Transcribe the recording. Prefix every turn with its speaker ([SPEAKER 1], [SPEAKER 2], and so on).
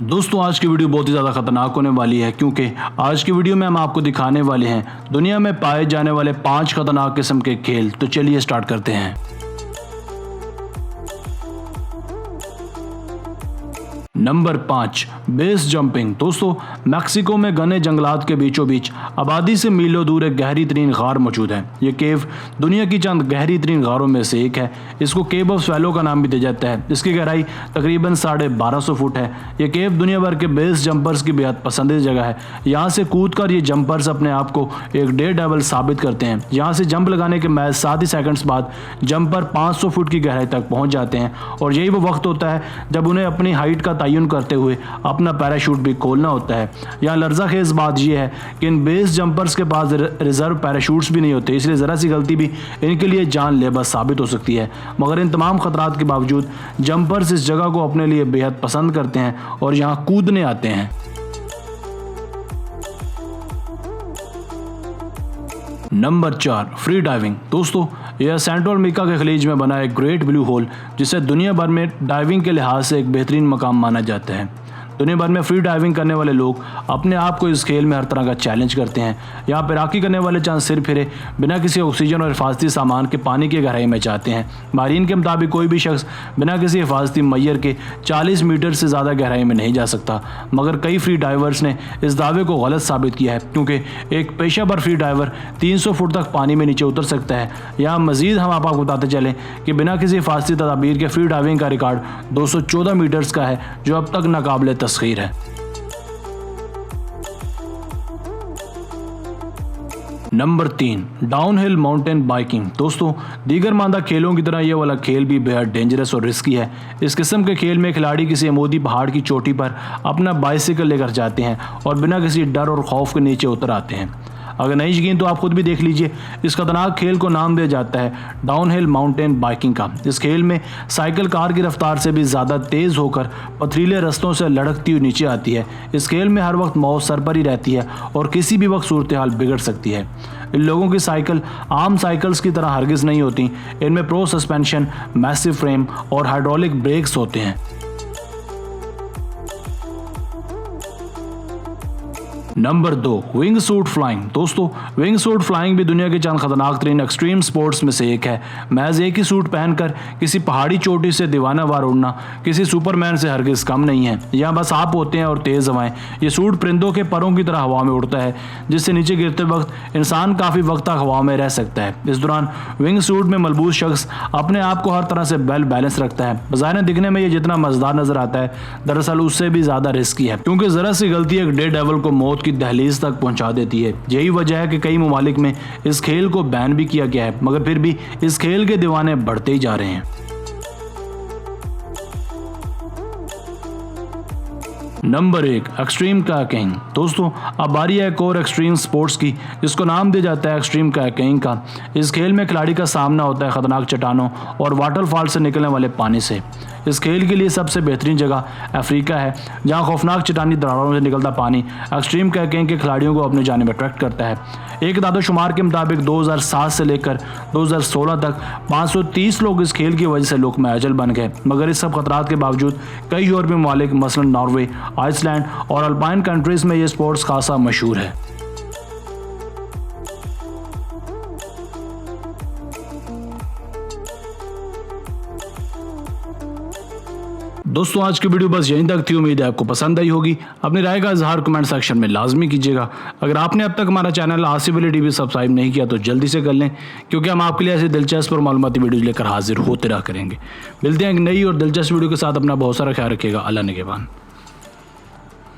[SPEAKER 1] दोस्तों आज की वीडियो बहुत ही ज़्यादा खतरनाक होने वाली है क्योंकि आज की वीडियो में हम आपको दिखाने वाले हैं दुनिया में पाए जाने वाले 5 खतरनाक किस्म के खेल। तो चलिए स्टार्ट करते हैं। Number 5 base jumping. दोस्तों मैक्सिको में घने जंगलात के बीचों बीच आबादी से मीलों दूर एक गहरी तरीन गार मौजूद है। ये केव दुनिया की चंद गहरी तरीन गारों में से एक है। इसको केव ऑफ स्वेलो का नाम भी दिया जाता है। इसकी गहराई तकरीबन 1250 फुट है। ये केव दुनिया भर के बेस जंपर्स की बेहद पसंदीदा जगह है। यहाँ से कूदकर ये जंपर्स अपने आप को एक डेयर डेविल साबित करते हैं। यहाँ से जंप लगाने के महज 7 ही सेकंड्स बाद जंपर 500 फुट की गहराई तक पहुँच जाते हैं और यही वो वक्त होता है जब उन्हें अपनी हाइट का तयन करते हुए अपना पैराशूट भी खोलना होता है। यहाँ लर्ज़ाखेज़ बात यह है कि इन बेस जंपर्स के पास रिजर्व पैराशूट्स भी नहीं होते, इसलिए ज़रा सी गलती भी इनके लिए जानलेवा साबित हो सकती है। मगर इन तमाम खतरात के बावजूद जंपर्स इस जगह को अपने लिए बेहद पसंद करते हैं और यहाँ कूदने आते हैं। Number 4 free diving. दोस्तों यह सेंट्रल अमेरिका के खलीज में बना एक ग्रेट ब्लू होल जिसे दुनिया भर में डाइविंग के लिहाज से एक बेहतरीन मकाम माना जाता है। दुनिया भर में फ्री डाइविंग करने वाले लोग अपने आप को इस खेल में हर तरह का चैलेंज करते हैं। यहाँ पर राकी करने वाले चंद सिर फिरे बिना किसी ऑक्सीजन और हिफाजती सामान के पानी की गहराई में जाते हैं। माहिरीन के मुताबिक कोई भी शख्स बिना किसी हिफाजती मैयर के 40 मीटर से ज़्यादा गहराई में नहीं जा सकता। मगर कई फ्री डाइवर्स ने इस दावे को गलत साबित किया है क्योंकि एक पेशेवर फ्री डाइवर 300 फुट तक पानी में नीचे उतर सकता है। यहाँ मजीद हम आपको बताते चलें कि बिना किसी हिफाजती तदाबीर के फ्री डाइविंग का रिकॉर्ड 214 मीटर्स का है जो अब तक नाकाबिले तस्खीर है। Number 3 downhill mountain biking. दोस्तों दीगर मानदा खेलों की तरह यह वाला खेल भी बेहद डेंजरस और रिस्की है। इस किस्म के खेल में खिलाड़ी किसी अमूदी पहाड़ की चोटी पर अपना बाइसिकल लेकर जाते हैं और बिना किसी डर और खौफ के नीचे उतर आते हैं। अगर नहीं यकीन तो आप खुद भी देख लीजिए। इस खतरनाक खेल को नाम दिया जाता है डाउनहिल माउंटेन बाइकिंग का। इस खेल में साइकिल कार की रफ्तार से भी ज़्यादा तेज़ होकर पथरीले रस्तों से लड़कती हुई नीचे आती है। इस खेल में हर वक्त मौत सर पर ही रहती है और किसी भी वक्त सूरत हाल बिगड़ सकती है। इन लोगों की साइकिल आम साइकिल्स की तरह हरगिज़ नहीं होती। इनमें प्रो सस्पेंशन, मैसिव फ्रेम और हाइड्रोलिक ब्रेक्स होते हैं। Number 2 wing suit flying. दोस्तों विंग सूट फ्लाइंग भी दुनिया के चंद खतरनाक तरीन एक्सट्रीम स्पोर्ट्स में से एक है। महज एक ही सूट पहनकर किसी पहाड़ी चोटी से दीवाना वार उड़ना किसी सुपरमैन से हरगिज़ कम नहीं है। यहाँ बस आप होते हैं और तेज़ हवाएं। ये सूट परिंदों के परों की तरह हवा में उड़ता है जिससे नीचे गिरते वक्त इंसान काफ़ी वक्त तक हवा में रह सकता है। इस दौरान विंग सूट में मलबूस शख्स अपने आप को हर तरह से वेल बैलेंस रखता है। बज़ाहिर दिखने में ये जितना मज़ेदार नजर आता है दरअसल उससे भी ज़्यादा रिस्की है क्योंकि ज़रा सी गलती एक डेयर डेविल को मौत की दहलीज तक पहुंचा देती है। यही वजह है कि कई ममालिक में इस खेल को बैन भी किया गया है, मगर फिर भी इस खेल के दीवाने बढ़ते ही जा रहे हैं। Number 1 extreme kayaking. दोस्तों अब बारी है एक और एक्सट्रीम स्पोर्ट्स की जिसको नाम दिया जाता है एक्सट्रीम कायाकिंग का। इस खेल में खिलाड़ी का सामना होता है खतरनाक चट्टानों और वाटरफॉल से निकलने वाले पानी से। इस खेल के लिए सबसे बेहतरीन जगह अफ्रीका है जहां खौफनाक चट्टानी दरारों से निकलता पानी एक्सट्रीम कायाकिंग के खिलाड़ियों को अपनी जानिब अट्रैक्ट करता है। एक दादोशुमार के मुताबिक 2007 से लेकर 2016 तक 530 लोग इस खेल की वजह से लुक़्मा अजल बन गए। मगर इस सब खतरात के बावजूद कई यूरोपीय ममालिक मसलन नॉर्वे, आइसलैंड और अल्पाइन कंट्रीज़ में ये स्पोर्ट्स खासा मशहूर है। दोस्तों आज की वीडियो बस यहीं तक थी। उम्मीद है आपको पसंद आई होगी। अपनी राय का इजहार कमेंट सेक्शन में लाजमी कीजिएगा। अगर आपने अब तक हमारा channel Asif Ali TV subscribe नहीं किया तो जल्दी से कर लें क्योंकि हम आपके लिए ऐसे दिलचस्प और मालूमाती वीडियोज लेकर हाजिर होते रहा करेंगे। मिलते हैं एक नई और दिलचस्प वीडियो के साथ। अपना बहुत सारा ख्याल रखिएगा। अल्लाह निगहबान।